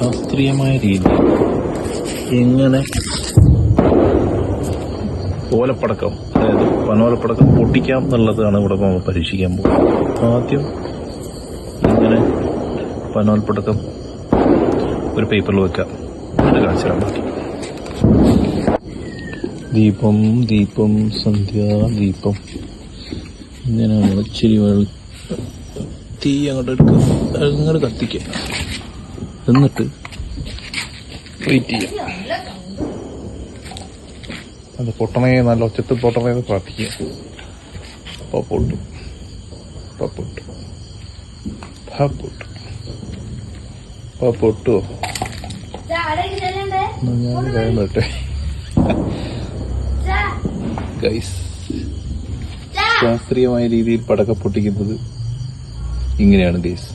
ശാസ്ത്രീയമായ രീതി എങ്ങനെ ഓലപ്പടക്കം, അതായത് പനോലപ്പടക്കം പൊട്ടിക്കാം എന്നുള്ളതാണ് ഇവിടെ നമ്മൾ പരീക്ഷിക്കാൻ പോകുന്നത്. ആദ്യം ഇങ്ങനെ പനോലപ്പടക്കം ഒരു പേപ്പറിൽ വെക്കാം, എന്നിട്ട് കാണിച്ചു തരാൻ ബാക്കി. ദീപം ദീപം സന്ധ്യാദീപം. ഇങ്ങനെ ഇച്ചിരി തീ അങ്ങോട്ട് എടുക്കുക, അങ്ങനെ കത്തിക്കുക, എന്നിട്ട് വെയിറ്റ് ചെയ്യാം. അത് പൊട്ടണേ, നല്ല ഒച്ചത്തിൽ പൊട്ടണേന്ന് പ്രാർത്ഥിക്കുക. അപ്പോൾ പൊട്ടും, അപ്പോൾ പൊട്ടും, അപ്പോൾ പൊട്ടും, അപ്പോൾ പൊട്ടുമോ? ഞാൻ കഴിയട്ടെ ഗൈസ്. ശാസ്ത്രീയമായ രീതിയിൽ പടക്കം പൊട്ടിക്കുന്നത് ഇങ്ങനെയാണ് ഗൈസ്.